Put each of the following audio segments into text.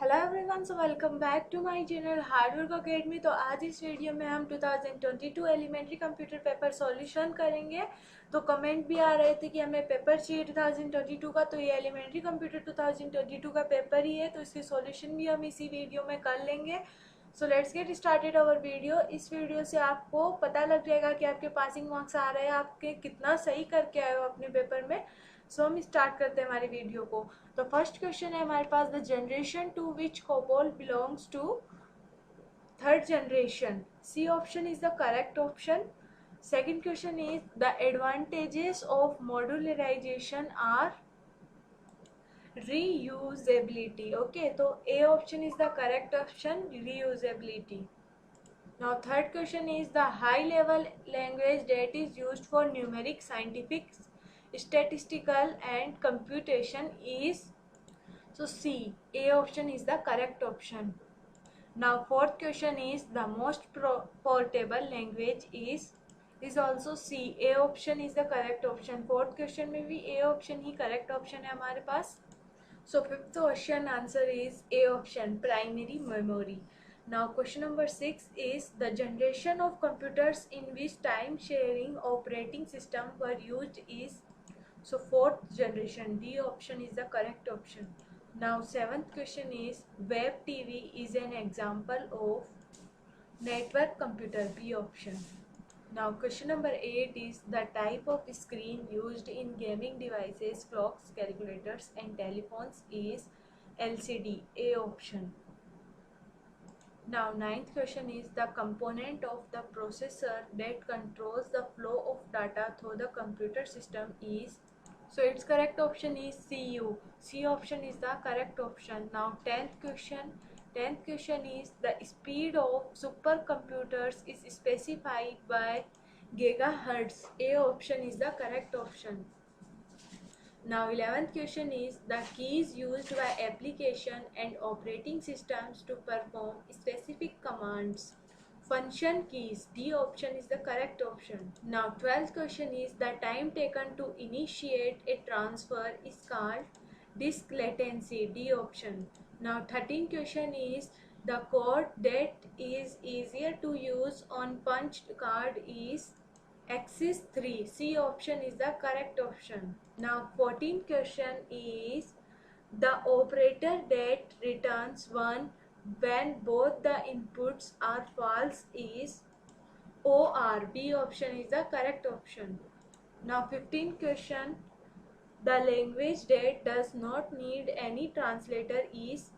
Hello everyone, so welcome back to my channel hard work academy. तो आज इस video में हम 2022 एलिमेंट्री कंप्यूटर पेपर सॉल्यूशन करेंगे। तो कमेंट भी आ रहे थे कि हमें पेपर चाहिए 2022 का, तो ये एलिमेंट्री कंप्यूटर 2022 का पेपर ही है, तो इसके सॉल्यूशन भी हम इसी वीडियो में कर लेंगे। So let's get started our video. इस वीडियो से आपको पता लग जाएगा कि आपके पासिंग मार्क्स आ रहे हैं, आपके कितना सही करके आए हो अपने पेपर में। सो हम स्टार्ट करते हैं हमारी वीडियो को। तो फर्स्ट क्वेश्चन है हमारे पास, the generation to which COBOL belongs to third generation. C option is the correct option. Second question is the advantages of modularization are reusability. Okay, so A option is the correct option, reusability. Now third question is the high level language that is used for numeric, scientific, statistical and computation is, so C, A option is the correct option. Now fourth question is the most portable language is also C, A option is the correct option. Fourth question में भी A option he correct option है हमारे पास. So fifth question answer is A option, primary memory. Now question number 6 is the generation of computers in which time sharing operating system were used is, so fourth generation, D option is the correct option. Now seventh question is web TV is an example of network computer, B option. Now question number 8 is the type of screen used in gaming devices, clocks, calculators and telephones is LCD, A option. Now ninth question is the component of the processor that controls the flow of data through the computer system is, so its correct option is CU. C option is the correct option. Now 10th question is the speed of supercomputers is specified by gigahertz. A option is the correct option. Now 11th question is the keys used by application and operating systems to perform specific commands. Function keys, D option is the correct option. Now 12th question is the time taken to initiate a transfer is called disk latency, D option. Now 13th question is the code that is easier to use on punched card is axis 3, C option is the correct option. Now 14th question is the operator that returns 1 when both the inputs are false is OR, B option is the correct option. Now 15th question, the language that does not need any translator is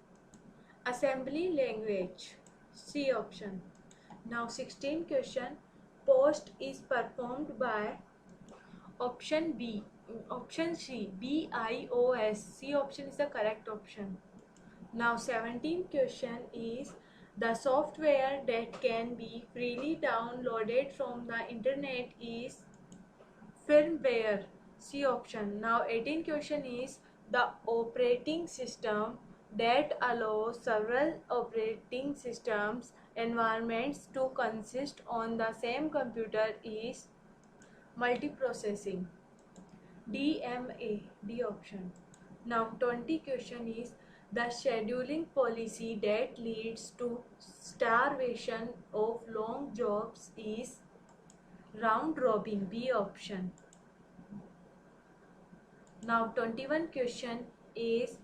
assembly language, C option. Now 16th question, post is performed by option B, option C, BIOS, C option is the correct option. Now 17th question is the software that can be freely downloaded from the internet is firmware, C option. Now 18th question is the operating system that allows several operating systems environments to consist on the same computer is multiprocessing, DMA, D option. Now 20 question is the scheduling policy that leads to starvation of long jobs is round robin, B option. Now 21 question is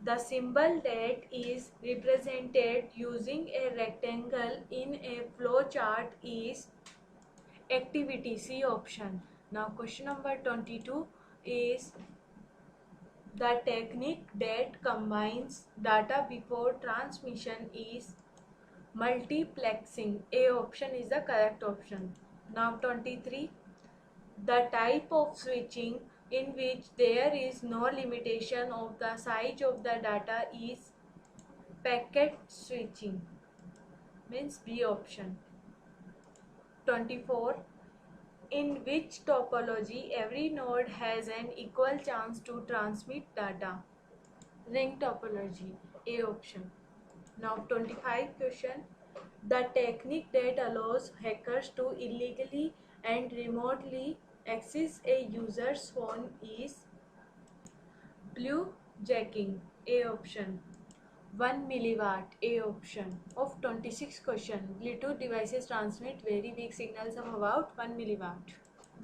the symbol that is represented using a rectangle in a flow chart is activity, C option. Now question number 22 is the technique that combines data before transmission is multiplexing, A option is the correct option. Now 23, the type of switching in which there is no limitation of the size of the data is packet switching, means B option. 24, in which topology every node has an equal chance to transmit data, ring topology, A option. Now 25 question, the technique that allows hackers to illegally and remotely access a user's phone is blue jacking, A option. 1 milliwatt, A option. Of 26 question, Bluetooth devices transmit very weak signals of about 1 milliwatt.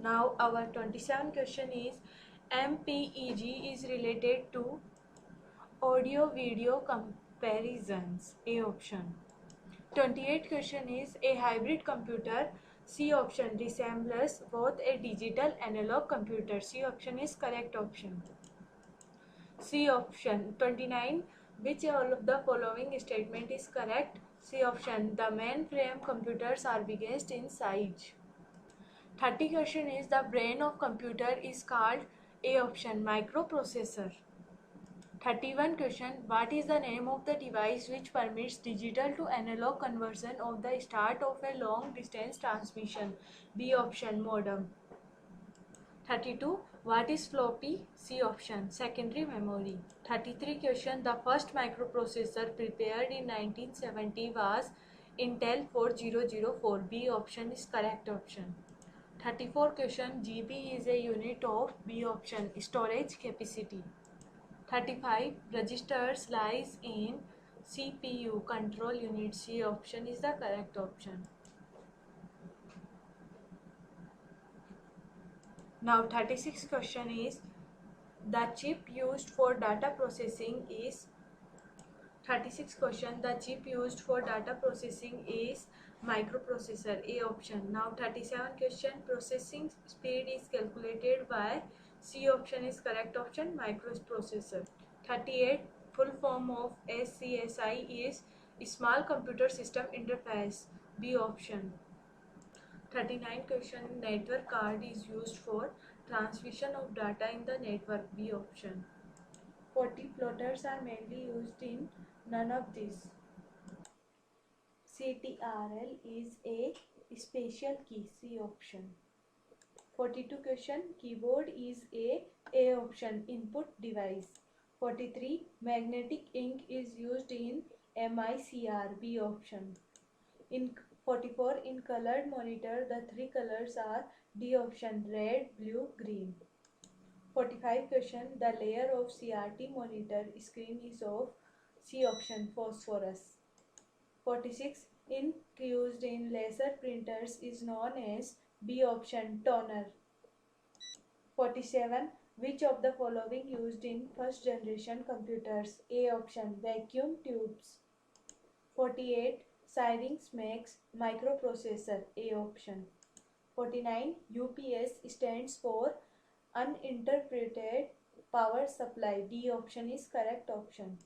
Now our 27 question is MPEG is related to audio video comparisons, A option. 28 question is a hybrid computer, C option, resembles both a digital analog computer, C option is correct option. C option. 29, which all of the following statement is correct, C option, the mainframe computers are biggest in size. 30 question is the brain of computer is called, A option, microprocessor. 31 question, what is the name of the device which permits digital to analog conversion of the start of a long distance transmission, B option, modem. 32, what is floppy, C option, secondary memory. 33 question, the first microprocessor prepared in 1970 was Intel 4004, B option is correct option. 34 question, GB is a unit of, B option, storage capacity. 35, registers lies in CPU control unit, C option is the correct option. Now 36 question is the chip used for data processing is 36 question, the chip used for data processing is microprocessor, A option. Now 37 question, processing speed is calculated by, C option is correct option, microprocessor. 38, full form of SCSI is small computer system interface, B option. 39 question, network card is used for transmission of data in the network, B option. 40, floaters are mainly used in none of these. CTRL is a special key, C option. 42 question, keyboard is A option, input device. 43, magnetic ink is used in MICR, B option. In 44, in colored monitor the three colors are, D option, red, blue, green. 45 question, the layer of CRT monitor screen is of, C option, phosphorus. 46, ink used in laser printers is known as, B option, toner. 47, which of the following used in first generation computers, A option, vacuum tubes. 48, Syrinx makes microprocessor, A option. 49, UPS stands for uninterrupted power supply, D option is correct option.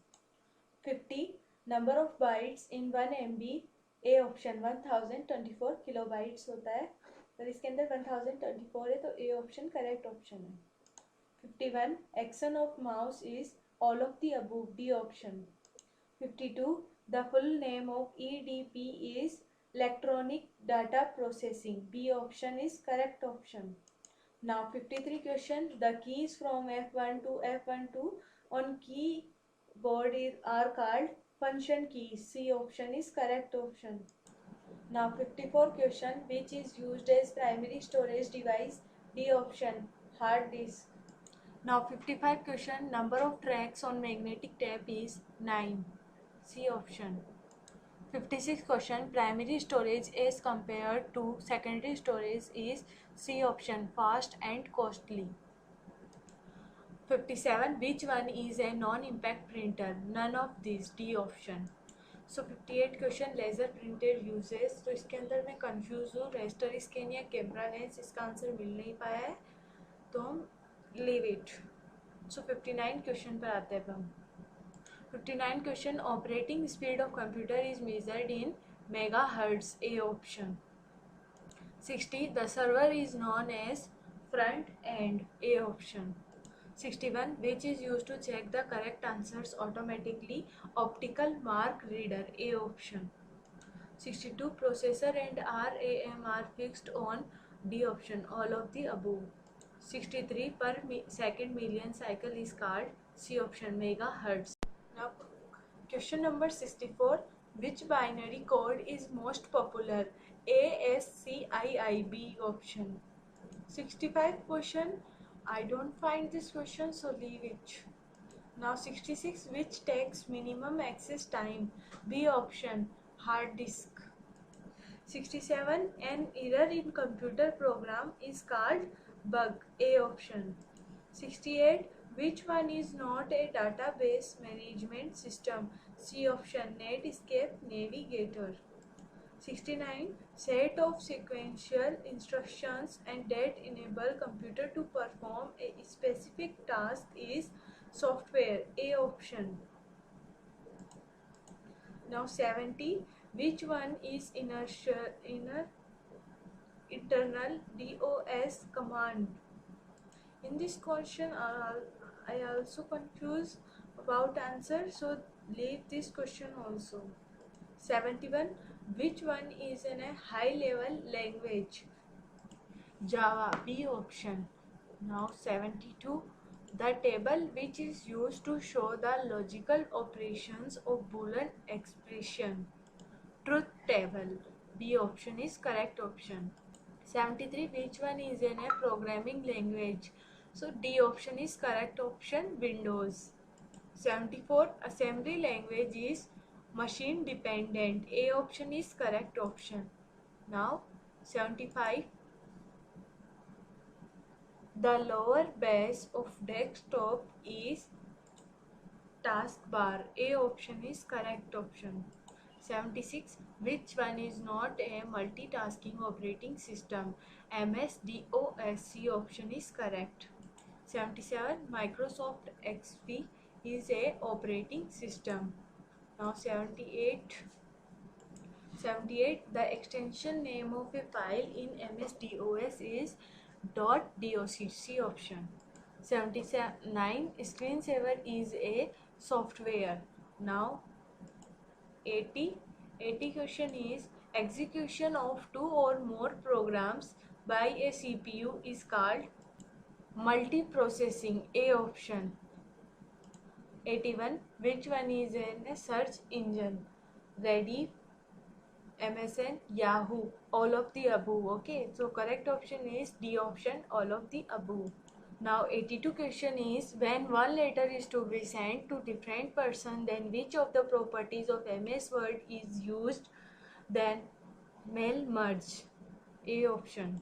50, number of bytes in 1 MB, A option, 1024 kilobytes होता है, पर इसके अंदर 1024 है तो A option correct option है. 51, action of mouse is all of the above, D option. 52, the full name of EDP is electronic data processing, B option is correct option. Now 53 question, the keys from F1 to F12 on keyboard are called function keys, C option is correct option. Now 54 question, which is used as primary storage device, D option, hard disk. Now 55 question, number of tracks on magnetic tape is 9, C option. 56 question, primary storage as compared to secondary storage is, C option, fast and costly. 57, which one is a non-impact printer, none of these, D option. So 58 question, laser printer uses, तो इसके अंदर मैं confuse हूँ, raster scan या camera lens, इसका answer मिल नहीं पाया है तो हम लीव इट. सो 59 क्वेश्चन पर आते हैं हम. 59 question, operating speed of computer is measured in megahertz, A option. 60, the server is known as front end, A option. 61, which is used to check the correct answers automatically, optical mark reader, A option. 62, processor and RAM are fixed on, D option, all of the above. 63, per second million cycle is called, C option, megahertz. Now question number 64, which binary code is most popular, ASCII, B option. 65 question, I don't find this question, so leave it. Now 66, which takes minimum access time? B option, hard disk. 67, an error in computer program is called bug. A option. 68, which one is not a database management system? C option, Netscape Navigator. 69, set of sequential instructions and that enable computer to perform a specific task is software. A option. Now 70, which one is internal DOS command? In this question I also confused about answer, so leave this question also. 71, which one is in a high level language? Java. B option. Now 72, the table which is used to show the logical operations of Boolean expression. Truth table. B option is correct option. 73, which one is in a programming language? So D option is correct option, Windows. 74, assembly language is machine dependent. A option is correct option. Now 75, the lower base of desktop is taskbar. A option is correct option. 76, which one is not a multitasking operating system? MS-DOS. C option is correct. 77, Microsoft XP is a operating system. Now 78, the extension name of a file in MS-DOS is .doc. C option. 79, screensaver is a software. Now 80, question is, execution of two or more programs by a CPU is called multiprocessing. A option. 81, which one is in a search engine? Ready, MSN, Yahoo, all of the above. Okay, so correct option is D option, all of the above. Now 82 question is, when one letter is to be sent to different person, then which of the properties of MS Word is used? Then mail merge. A option.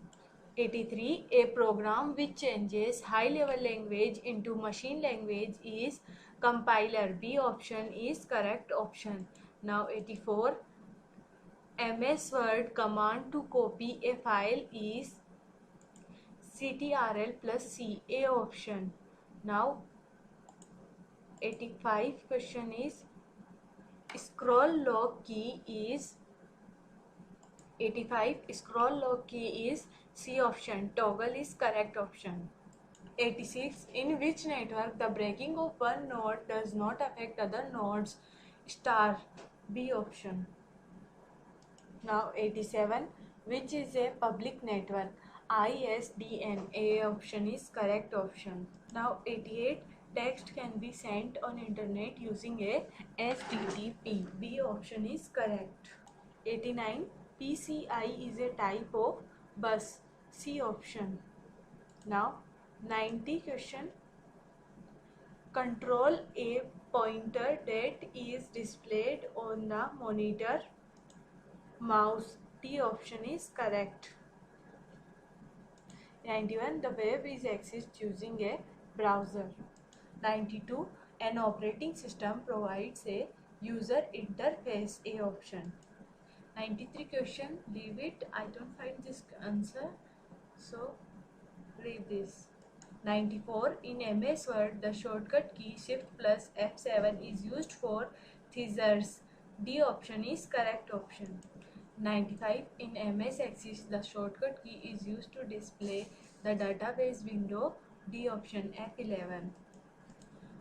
83, a program which changes high level language into machine language is compiler. B option is correct option. Now 84, MS Word command to copy a file is CTRL plus C. A option. Now 85 question is, scroll lock key is 85, scroll lock key is C option, toggle is correct option. 86, in which network the breaking of one node does not affect other nodes? Star. B option. Now 87, which is a public network? ISDN. A option is correct option. Now 88, text can be sent on internet using a HTTP. B option is correct. 89, PCI is a type of bus. C option. Now 90 question, control a pointer that is displayed on the monitor. Mouse. D option is correct. 91, the web is accessed using a browser. 92, an operating system provides a user interface. A option. 93 question, leave it, I don't find this answer, so read this. 94, in MS Word the shortcut key Shift plus F7 is used for thesaurus. D option is correct option. 95, in MS Access the shortcut key is used to display the database window. D option, F11.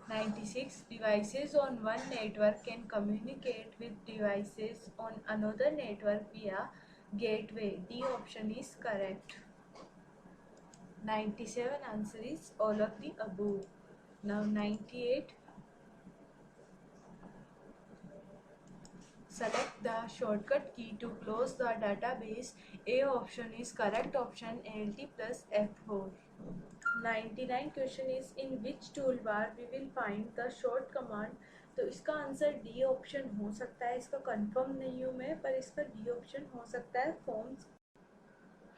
96, devices on one network can communicate with devices on another network via gateway. D option is correct. 97, answer is all of the above. Now 98, select the shortcut key to close the database. A option is correct option, Alt plus F4. 99 question is in which tool bar we will find the short command. तो इसका answer D option हो सकता है, इसका confirm नहीं हूँ मैं, पर इसका डी ऑप्शन हो सकता है, forms.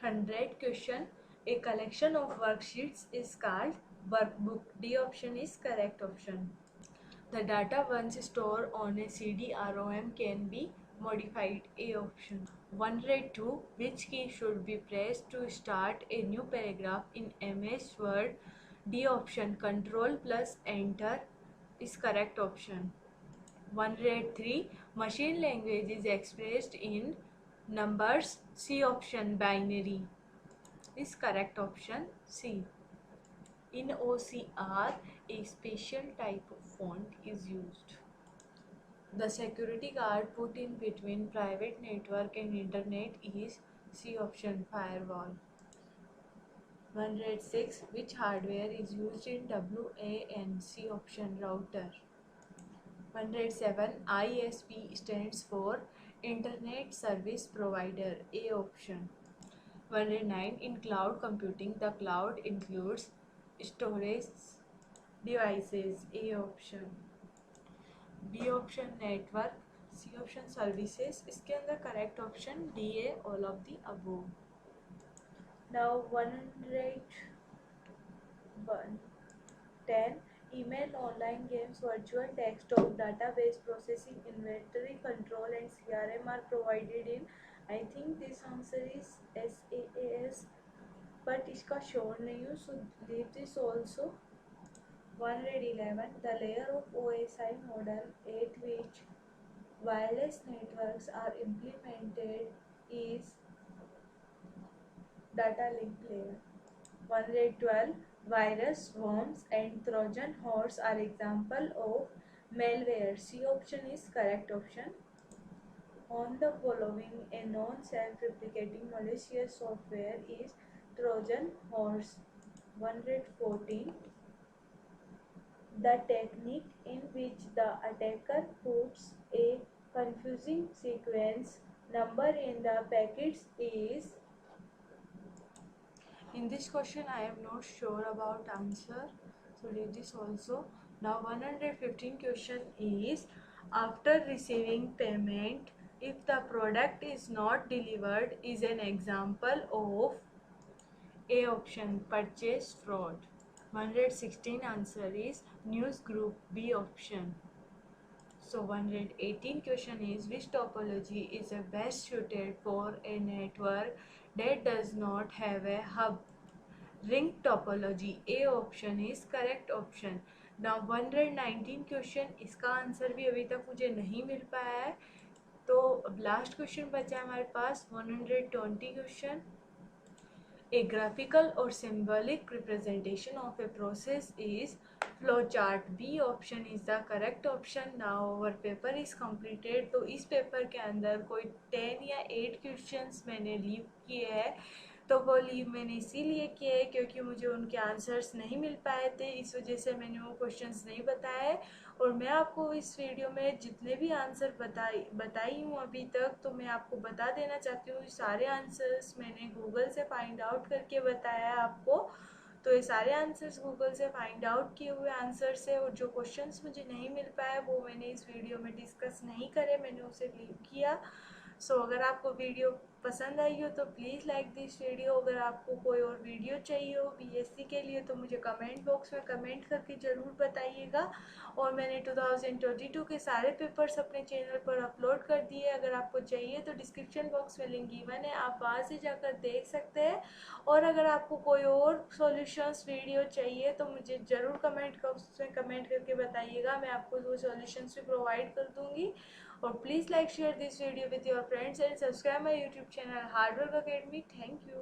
100 question, a collection of worksheets is called workbook. D option is correct option. The data once stored on a CD-ROM can be modified. A option. 102. Which key should be pressed to start a new paragraph in MS Word? D option. Control plus Enter is correct option. 103. Machine language is expressed in numbers. C option. Binary is correct option. C. In OCR, a special type of font is used. The security guard put in between private network and internet is C option, firewall. 106. Which hardware is used in WAN? C option, router. 107. ISP stands for Internet Service Provider. A option. 109. In cloud computing, the cloud includes storage devices. A option. B option network, C option services. इसके अंदर correct option D है, all of the above. Now 110 email, online games, virtual desktop, database processing, inventory control and CRM are provided in. I think this answer is SaaS, but इसका sure नहीं हूँ, so leave this also. 111. The layer of OSI model at which wireless networks are implemented is data link layer. 112. Virus, worms and Trojan horse are example of malware. C option is correct option. On the following, a non-self-replicating malicious software is Trojan horse. 114. The technique in which the attacker puts a confusing sequence number in the packets is. In this question I am not sure about answer, so leave this also. Now 115 question is, after receiving payment, if the product is not delivered, is an example of. A option, purchase fraud. 116 answer is news group. B option. So 118 question is, which topology is best suited for a network that does not have a hub? Ring topology. A option is correct option. Now 119 question, इसका answer भी अभी तक मुझे नहीं मिल पाया है, तो अब लास्ट क्वेश्चन बचा है हमारे पास 120 question. A graphical or symbolic representation of a process is flowchart. B option is the correct option. Now our paper is completed. तो इस पेपर के अंदर कोई 10 या 8 क्वेश्चंस मैंने लीव किए हैं, तो वो लीव मैंने इसीलिए किए है क्योंकि मुझे उनके आंसर्स नहीं मिल पाए थे, इस वजह से मैंने वो क्वेश्चंस नहीं बताए। और मैं आपको इस वीडियो में जितने भी आंसर बताई हूँ अभी तक, तो मैं आपको बता देना चाहती हूँ सारे आंसर्स मैंने गूगल से फाइंड आउट करके बताया है आपको। तो ये सारे आंसर्स गूगल से फाइंड आउट किए हुए आंसर्स है, और जो क्वेश्चंस मुझे नहीं मिल पाए वो मैंने इस वीडियो में डिस्कस नहीं करे, मैंने उसे लीव किया। सो अगर आपको वीडियो पसंद आई हो तो प्लीज़ लाइक दिस वीडियो। अगर आपको कोई और वीडियो चाहिए हो BSc के लिए तो मुझे कमेंट बॉक्स में कमेंट करके ज़रूर बताइएगा। और मैंने 2022 के सारे पेपर्स अपने चैनल पर अपलोड कर दिए, अगर आपको चाहिए तो डिस्क्रिप्शन बॉक्स में लिंक गिवन है, आप वहाँ से जाकर देख सकते हैं। और अगर आपको कोई और सॉल्यूशंस वीडियो चाहिए तो मुझे ज़रूर कमेंट बॉक्स में कमेंट करके बताइएगा, मैं आपको वो सॉल्यूशंस भी प्रोवाइड कर दूँगी। और please like share this video with your friends and subscribe my YouTube channel Hard Work Academy. Thank you.